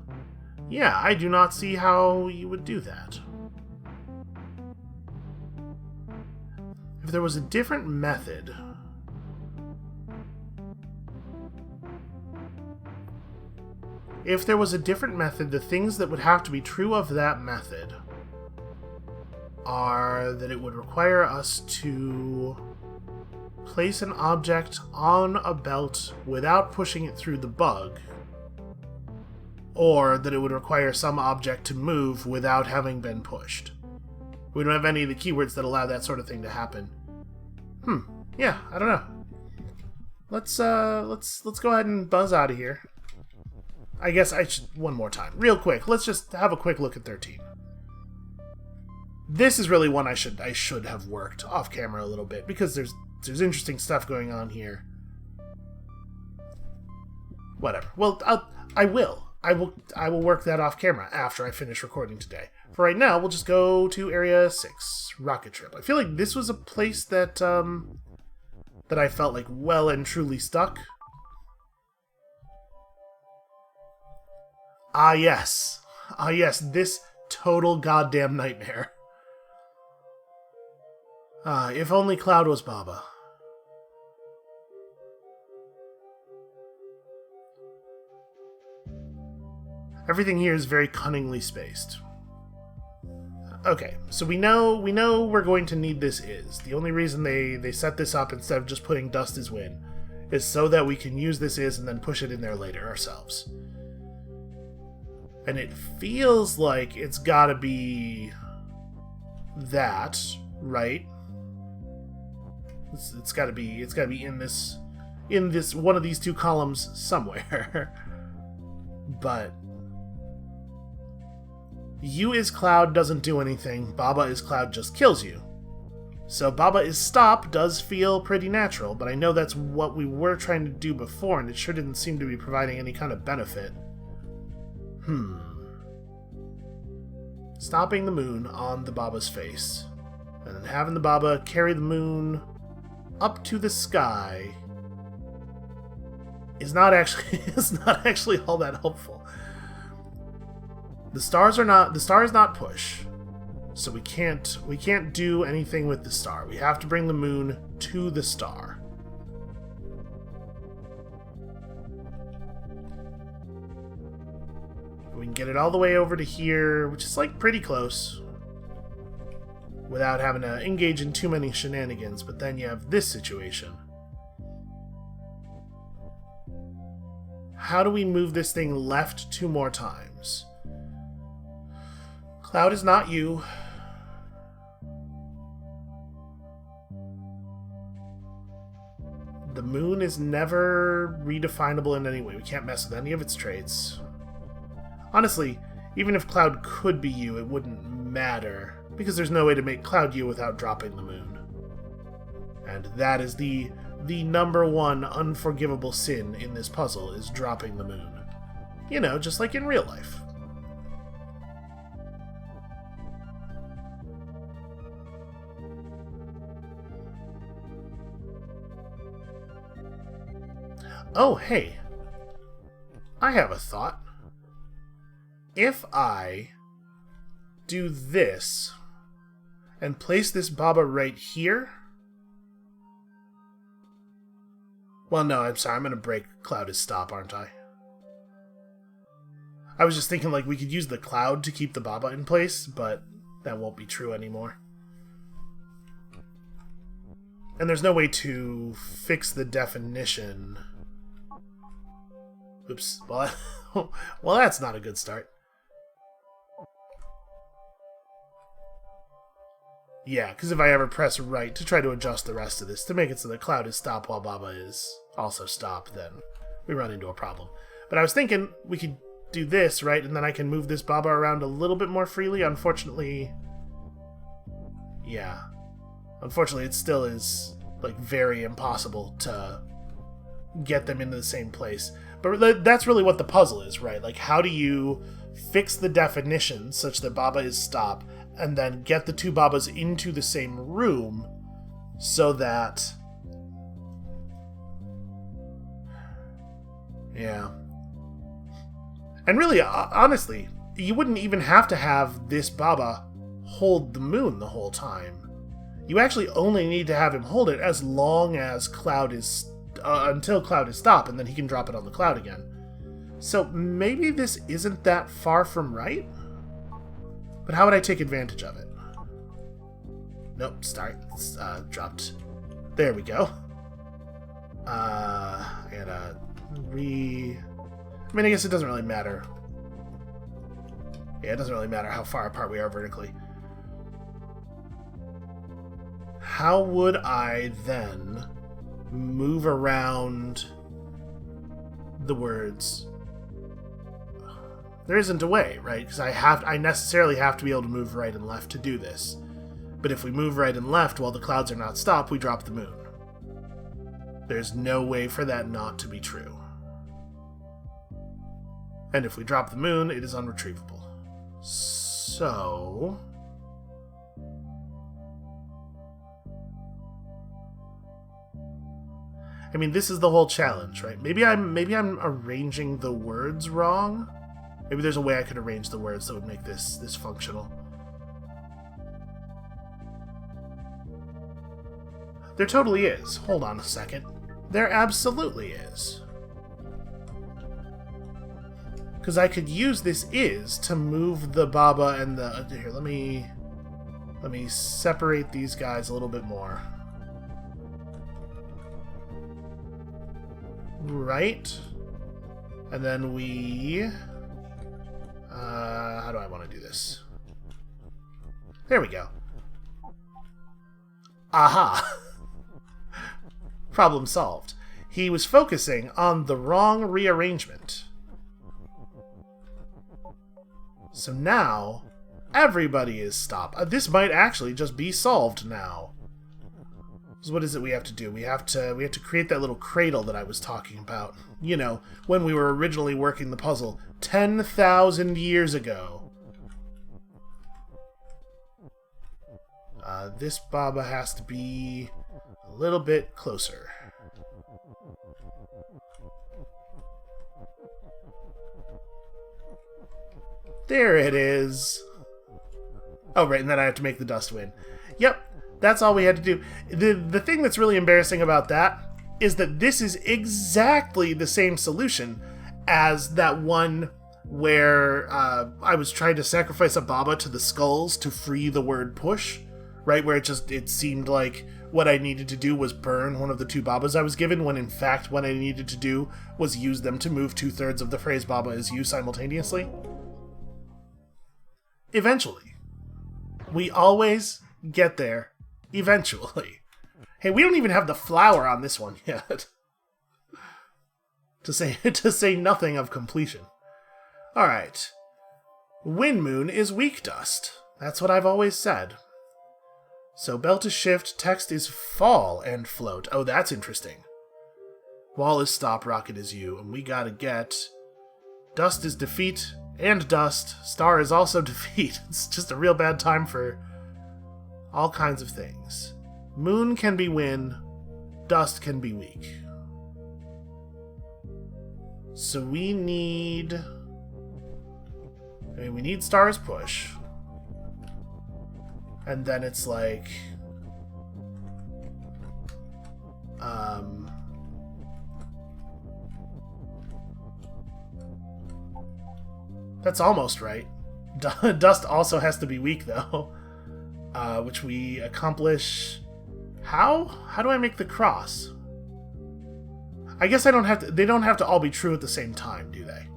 Yeah, I do not see how you would do that. If there was a different method... the things that would have to be true of that method are that it would require us to place an object on a belt without pushing it through the bug, or that it would require some object to move without having been pushed. We don't have any of the keywords that allow that sort of thing to happen. Yeah, I don't know. Let's go ahead and buzz out of here. I guess I should, one more time. Real quick, let's just have a quick look at 13. This is really one I should have worked off camera a little bit, because there's interesting stuff going on here. Whatever. Well, I will work that off camera after I finish recording today. For right now, we'll just go to Area 6, Rocket Trip. I feel like this was a place that, that I felt like well and truly stuck. Ah, yes. Ah, yes, this total goddamn nightmare. Ah, if only Cloud was Baba. Everything here is very cunningly spaced. Okay, so we know we're going to need this is. The only reason they set this up instead of just putting dust is win is so that we can use this is and then push it in there later ourselves. And it feels like it's gotta be that, right? It's gotta be in this one of these two columns somewhere. But you is Cloud doesn't do anything, Baba is Cloud just kills you. So Baba is stop does feel pretty natural, but I know that's what we were trying to do before, and it sure didn't seem to be providing any kind of benefit. Stopping the moon on the Baba's face, and then having the Baba carry the moon up to the sky is not actually all that helpful. The star is not push, so we can't do anything with the star. We have to bring the moon to the star. We can get it all the way over to here, which is like pretty close, without having to engage in too many shenanigans, but then you have this situation. How do we move this thing left 2 more times? Cloud is not you. The moon is never redefinable in any way. We can't mess with any of its traits. Honestly, even if Cloud could be you, it wouldn't matter, because there's no way to make Cloud you without dropping the moon. And that is the number one unforgivable sin in this puzzle, is dropping the moon. You know, just like in real life. Oh, hey. I have a thought. If I do this and place this Baba right here... Well, no, I'm sorry. I'm going to break Cloud as stop, aren't I? I was just thinking, like, we could use the Cloud to keep the Baba in place, but that won't be true anymore. And there's no way to fix the definition. Oops. Well, well, that's not a good start. Yeah, because if I ever press right to try to adjust the rest of this to make it so that Cloud is stop while Baba is also stop, then we run into a problem. But I was thinking we could do this, right? And then I can move this Baba around a little bit more freely. Unfortunately... Yeah. Unfortunately, it still is, like, very impossible to get them into the same place. But that's really what the puzzle is, right? Like, how do you fix the definition such that Baba is stop, and then get the 2 Babas into the same room so that... Yeah. And really, honestly, you wouldn't even have to have this Baba hold the moon the whole time. You actually only need to have him hold it as long as Cloud is... until Cloud is stop, and then he can drop it on the Cloud again. So maybe this isn't that far from right? But how would I take advantage of it? Nope, start. It's dropped. There we go. I gotta I mean, I guess it doesn't really matter. Yeah, it doesn't really matter how far apart we are vertically. How would I then move around the words? There isn't a way, right? Because I necessarily have to be able to move right and left to do this. But if we move right and left while the clouds are not stopped, we drop the moon. There's no way for that not to be true. And if we drop the moon, it is unretrievable. So... I mean, this is the whole challenge, right? Maybe I'm arranging the words wrong. Maybe there's a way I could arrange the words that would make this functional. There totally is. Hold on a second. There absolutely is. Because I could use this is to move the Baba and the... Here, let me separate these guys a little bit more. Right. And then we... how do I want to do this? There we go. Aha! Problem solved. He was focusing on the wrong rearrangement. So now, everybody is stopped. This might actually just be solved now. So what is it we have to do? We have to create that little cradle that I was talking about. You know, when we were originally working the puzzle 10,000 years ago. This Baba has to be a little bit closer. There it is. Oh, right, and then I have to make the dust win. Yep, that's all we had to do. The thing that's really embarrassing about that is that this is exactly the same solution as that one where I was trying to sacrifice a Baba to the skulls to free the word push, right? Where it seemed like what I needed to do was burn one of the two Babas I was given, when in fact what I needed to do was use them to move 2/3 of the phrase Baba is you simultaneously. Eventually. We always get there. Eventually. Hey, we don't even have the flower on this one yet. to say nothing of completion. Alright. Wind Moon is weak dust. That's what I've always said. So belt is shift, text is fall and float. Oh, that's interesting. Wall is stop, rocket is you. And we gotta get... Dust is defeat and dust. Star is also defeat. It's just a real bad time for all kinds of things. Moon can be win. Dust can be weak. So we need... we need stars push. And then it's like... That's almost right. Dust also has to be weak, though. Which we accomplish... How? How do I make the cross? I guess I don't have to... They don't have to all be true at the same time, do they?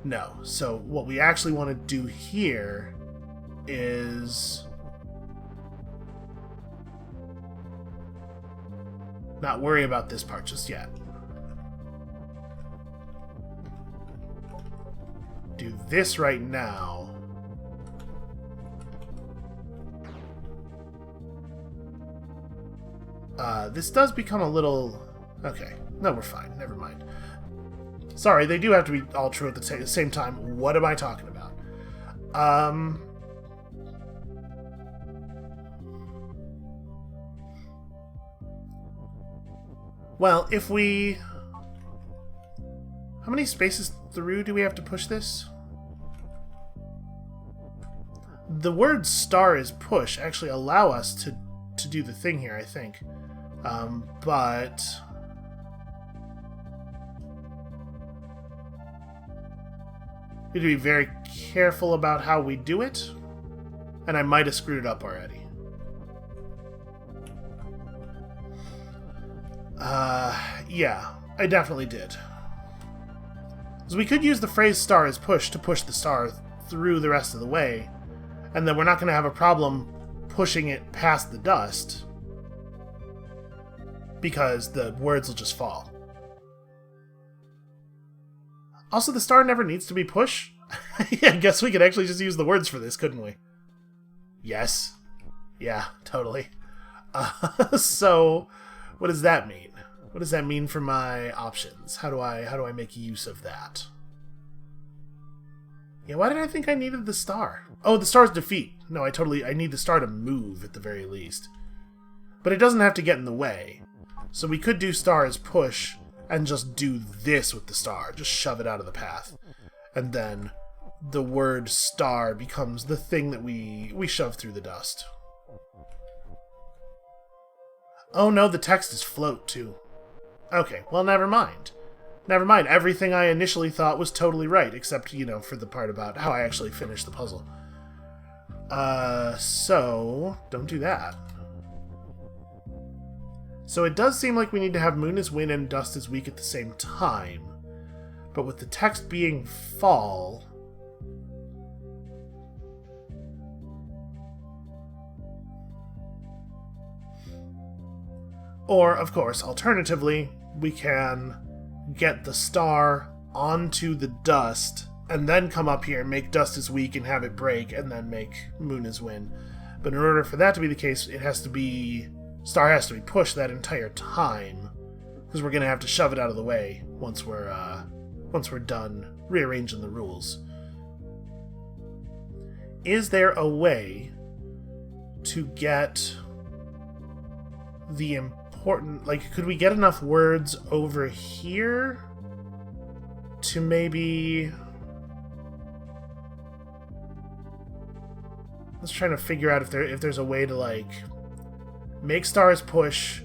No. So what we actually want to do here is... not worry about this part just yet. Do this right now. This does become a little... Okay. No, we're fine. Never mind. Sorry, they do have to be all true at the same time. What am I talking about? Well, if we... How many spaces through do we have to push this? The word star is push actually allow us to do the thing here, I think. But... we need to be very careful about how we do it. And I might have screwed it up already. Yeah, I definitely did. So we could use the phrase star as push to push the star through the rest of the way, and then we're not going to have a problem pushing it past the dust, because the words will just fall. Also, the star never needs to be push. Yeah, I guess we could actually just use the words for this, couldn't we? Yes. Yeah, totally. So, what does that mean? What does that mean for my options? How do I make use of that? Yeah, why did I think I needed the star? Oh, the star's defeat. No, I need the star to move at the very least. But it doesn't have to get in the way. So we could do star as push and just do this with the star. Just shove it out of the path. And then the word star becomes the thing that we shove through the dust. Oh no, the text is float too. Okay, well, never mind. Never mind, everything I initially thought was totally right, except, for the part about how I actually finished the puzzle. So, don't do that. So it does seem like we need to have moon is wind and dust is weak at the same time. But with the text being fall... Or, of course, alternatively, we can get the star onto the dust, and then come up here and make dust is weak and have it break, and then make moon is wind. But in order for that to be the case, star has to be pushed that entire time, because we're going to have to shove it out of the way once we're done rearranging the rules. Is there a way to get the important... could we get enough words over here to maybe... Let's try to figure out if there's a way to, make stars push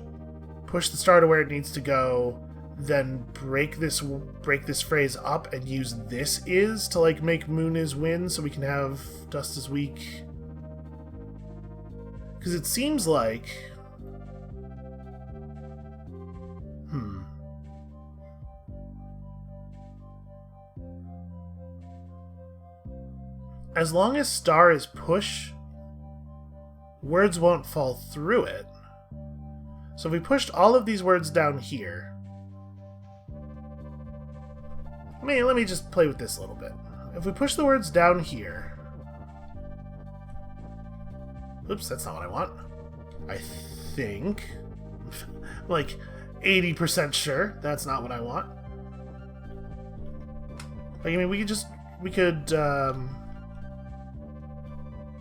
the star to where it needs to go, then break this phrase up and use this is to, make moon is wind so we can have dust is weak. Because it seems like... As long as star is push, words won't fall through it. So if we pushed all of these words down here... Let me just play with this a little bit. If we push the words down here... Oops, that's not what I want. I think... 80% sure that's not what I want. We could...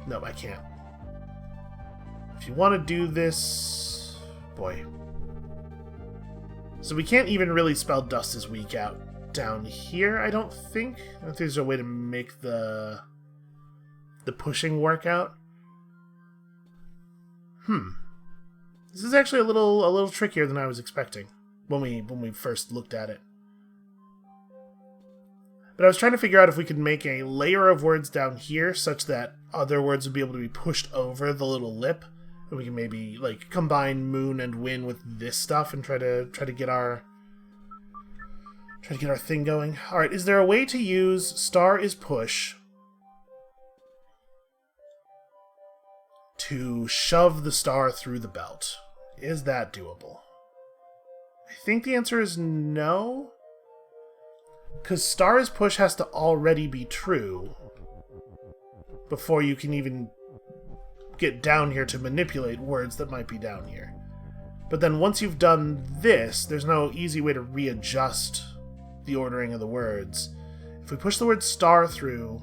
No, I can't. If you want to do this... Boy. So we can't even really spell dust is weak out down here, I don't think. I don't think there's a way to make the pushing work out. This is actually a little trickier than I was expecting when we first looked at it. But I was trying to figure out if we could make a layer of words down here such that other words would be able to be pushed over the little lip. And we can maybe, combine moon and wind with this stuff and try to get our thing going. Alright, is there a way to use star is push to shove the star through the belt? Is that doable? I think the answer is no. Because star is push has to already be true before you can even get down here to manipulate words that might be down here. But then once you've done this, there's no easy way to readjust the ordering of the words. If we push the word star through,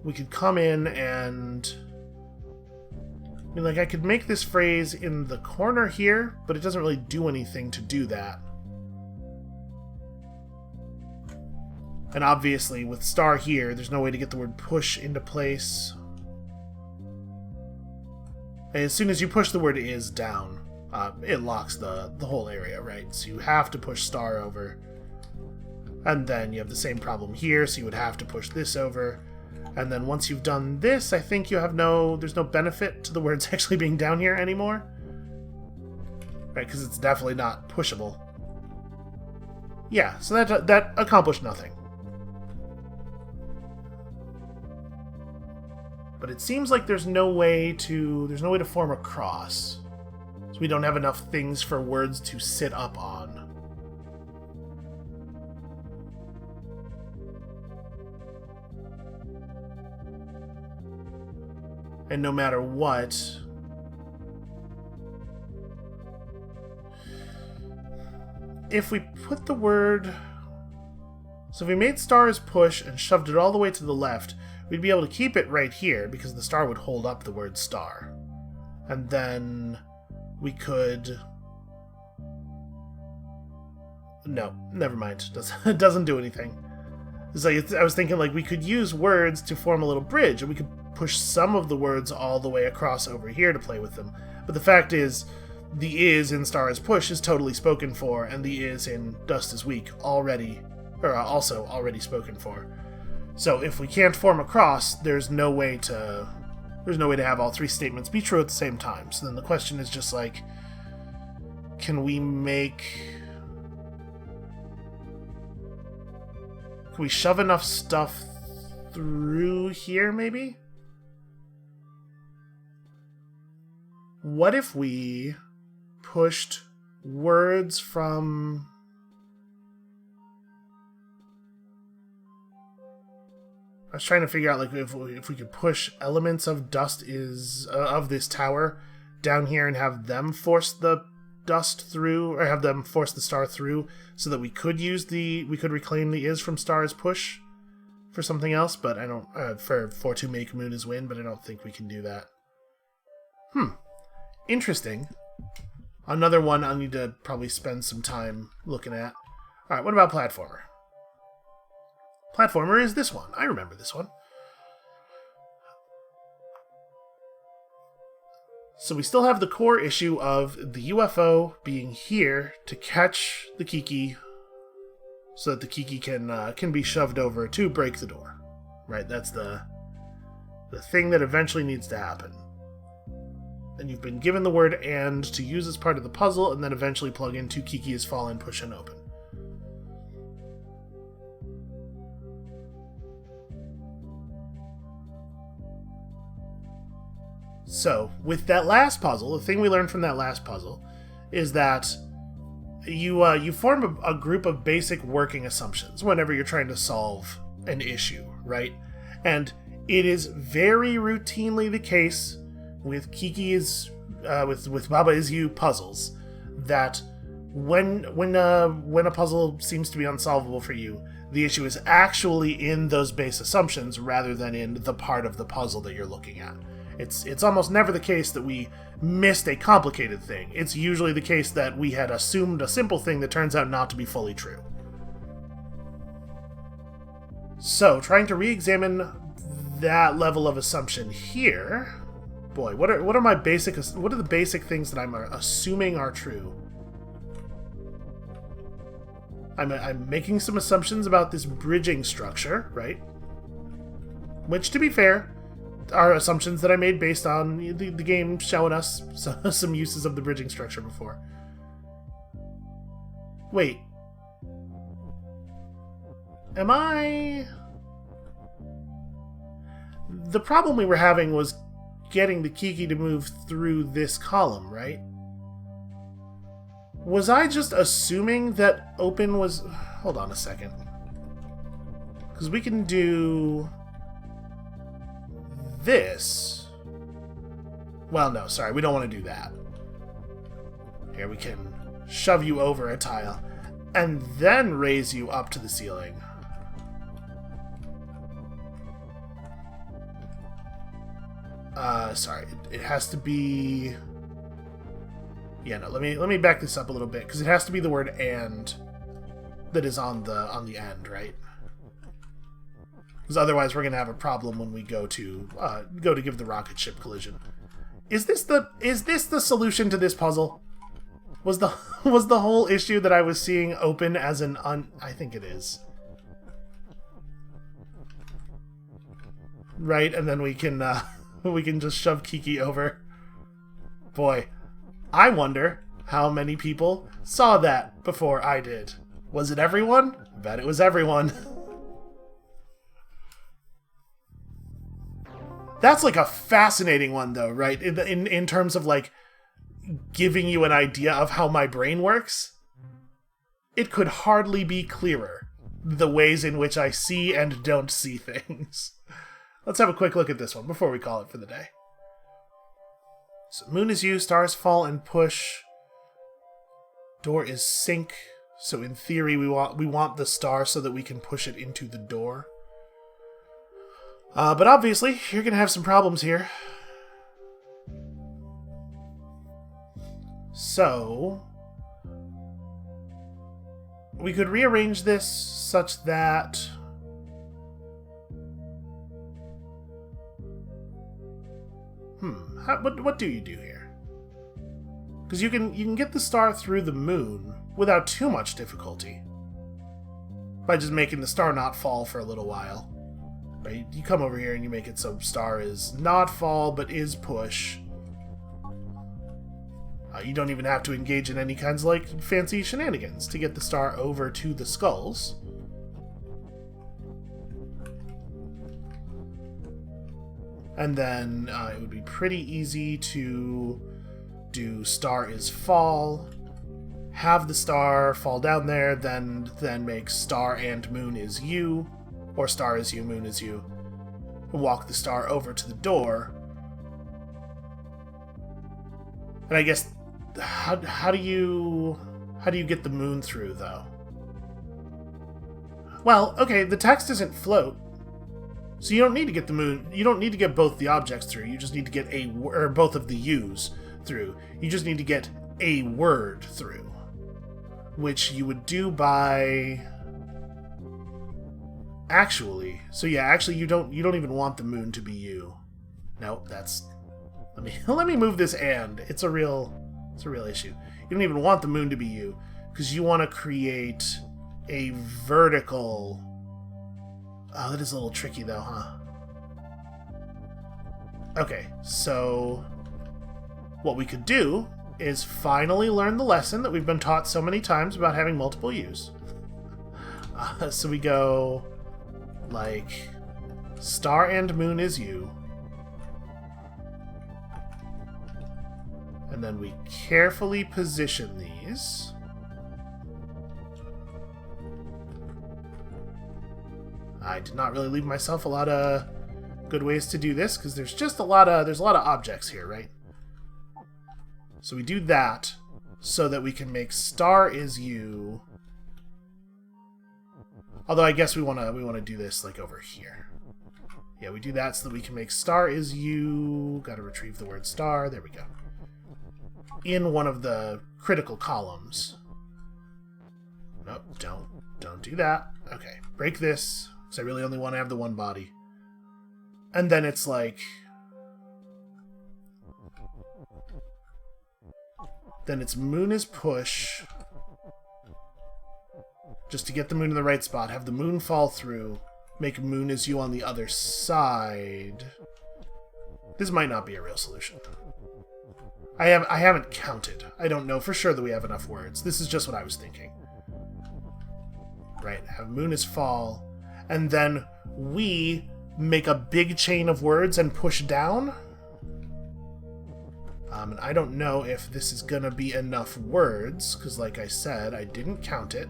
we could come in and... I could make this phrase in the corner here, but it doesn't really do anything to do that. And obviously, with star here, there's no way to get the word push into place. And as soon as you push the word is down, it locks the whole area, right? So you have to push star over. And then you have the same problem here, so you would have to push this over. And then once you've done this, I think there's no benefit to the words actually being down here anymore. Right, because it's definitely not pushable. Yeah, so that accomplished nothing. But it seems like there's no way to form a cross. So we don't have enough things for words to sit up on. And no matter what, if we put the word So if we made stars push and shoved it all the way to the left, we'd be able to keep it right here because the star would hold up the word star. And then we could... No, never mind. It doesn't do anything. It's like, I was thinking like we could use words to form a little bridge, and we could push some of the words all the way across over here to play with them. But the fact is, the is in star is push is totally spoken for, and the is in dust is weak also already spoken for. So if we can't form a cross, there's no way to have all three statements be true at the same time. So then the question is just like, can we shove enough stuff through here, maybe? What if we pushed words from... I was trying to figure out like if we could push elements of of this tower down here and have them force the dust through, or have them force the star through, so that we could reclaim the is from star's push for something else. But I don't for to make moon is win, but I don't think we can do that. Interesting. Another one I'll need to probably spend some time looking at. Alright, what about platformer? Platformer is this one. I remember this one. So we still have the core issue of the UFO being here to catch the Kiki so that the Kiki can be shoved over to break the door. Right? That's the thing that eventually needs to happen. And you've been given the word and to use as part of the puzzle, and then eventually plug into Kiki is fallen, push and open. So, with that last puzzle, the thing we learned from that last puzzle is that you form a group of basic working assumptions whenever you're trying to solve an issue, right? And it is very routinely the case with Kiki's with Baba Is You puzzles that when a puzzle seems to be unsolvable for you, the issue is actually in those base assumptions rather than in the part of the puzzle that you're looking at. It's almost never the case that we missed a complicated thing. It's usually the case that we had assumed a simple thing that turns out not to be fully true. So, trying to re-examine that level of assumption here... Boy, what are the basic things that I'm assuming are true? I'm making some assumptions about this bridging structure, right? Which, to be fair, are assumptions that I made based on the game showing us some uses of the bridging structure before. Wait. Am I... The problem we were having was getting the Kiki to move through this column, right? Was I just assuming that open was... Hold on a second. Because we can do... this. Well, no, sorry, we don't want to do that. Here, we can shove you over a tile and then raise you up to the ceiling. Sorry, it has to be... Yeah, no, let me back this up a little bit, because it has to be the word "and" that is on the end, right? Because otherwise we're gonna have a problem when we go to give the rocket ship collision. Is this the solution to this puzzle? Was the whole issue that I was seeing open as an I think it is. Right, and then we can just shove Kiki over. Boy, I wonder how many people saw that before I did. Was it everyone? I bet it was everyone. That's like a fascinating one though, right? In terms of like giving you an idea of how my brain works. It could hardly be clearer the ways in which I see and don't see things. Let's have a quick look at this one before we call it for the day. So moon is you, stars fall and push. Door is sink, So in theory, we want the star so that we can push it into the door. But obviously, you're going to have some problems here. So we could rearrange this such that what do you do here? Because you can get the star through the moon without too much difficulty by just making the star not fall for a little while. Right? You come over here and you make it so star is not fall but is push. You don't even have to engage in any kinds of like fancy shenanigans to get the star over to the skulls. And then it would be pretty easy to do star is fall, have the star fall down there, then make star and moon is you, or star is you, moon is you, and walk the star over to the door. And I guess how do you get the moon through though? Well, okay, the text isn't float. So you don't need to get the moon. You don't need to get both the objects through. You just need to get or both of the U's through. You just need to get a word through, which you would do by actually. So yeah, actually you don't even want the moon to be you. No, that's let me move this and. It's a real issue. You don't even want the moon to be you because you want to create a vertical. Oh, that is a little tricky though, huh? Okay, so what we could do is finally learn the lesson that we've been taught so many times about having multiple U's. So we go like star and moon is you. And then we carefully position these. I did not really leave myself a lot of good ways to do this because there's just a lot of objects here, right? So we do that so that we can make star is you. Although I guess we want to do this like over here. Yeah, we do that so that we can make star is you. Got to retrieve the word star. There we go. In one of the critical columns. Nope, don't do that. Okay, break this. Because I really only want to have the one body. And then it's like... Then it's moon is push. Just to get the moon in the right spot. Have the moon fall through. Make moon is you on the other side. This might not be a real solution. I haven't counted. I don't know for sure that we have enough words. This is just what I was thinking. Right, have moon is fall. And then we make a big chain of words and push down. And I don't know if this is going to be enough words, because like I said, I didn't count it.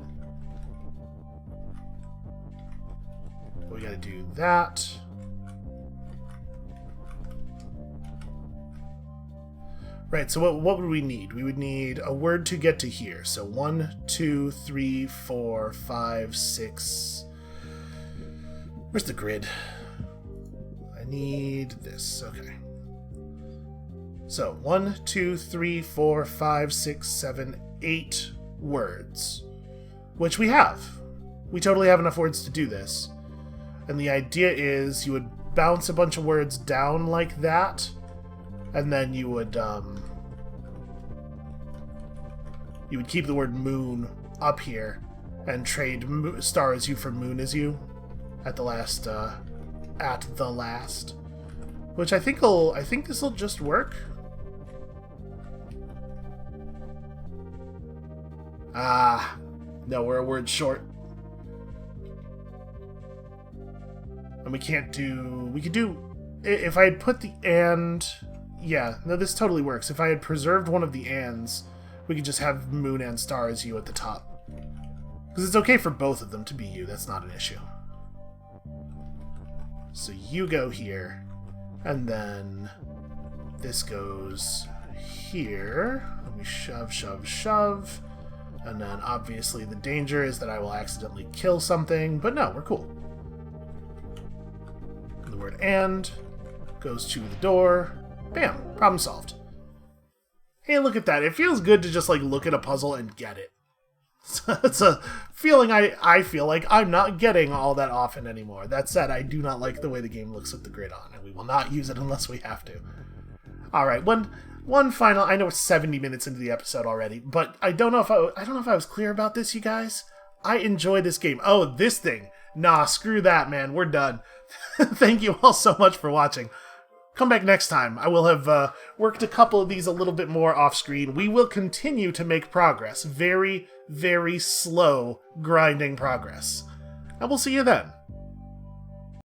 We got to do that. Right, so what would we need? We would need a word to get to here. So 1, 2, 3, 4, 5, 6... Where's the grid? I need this. Okay. So 1, 2, 3, 4, 5, 6, 7, 8 words. Which we have. We totally have enough words to do this. And the idea is you would bounce a bunch of words down like that. And then you would keep the word moon up here and trade star is you for moon is you at the last, which I think this will just work. No, we're a word short. And we could do, if I had put the and, yeah, no, this totally works. If I had preserved one of the ands, we could just have moon and star as you at the top. Because it's okay for both of them to be you, that's not an issue. So you go here, and then this goes here. And we shove, shove, shove. And then obviously the danger is that I will accidentally kill something, but no, we're cool. The word "and" goes to the door. Bam, problem solved. Hey, look at that. It feels good to just like look at a puzzle and get it. It's a feeling I feel like I'm not getting all that often anymore. That said, I do not like the way the game looks with the grid on, and we will not use it unless we have to. Alright, one final. I know we're 70 minutes into the episode already, but I don't know if I was clear about this, you guys. I enjoy this game. Oh, this thing. Nah, screw that, man. We're done. Thank you all so much for watching. Come back next time. I will have worked a couple of these a little bit more off-screen. We will continue to make progress. Very, very slow grinding progress. And we'll see you then.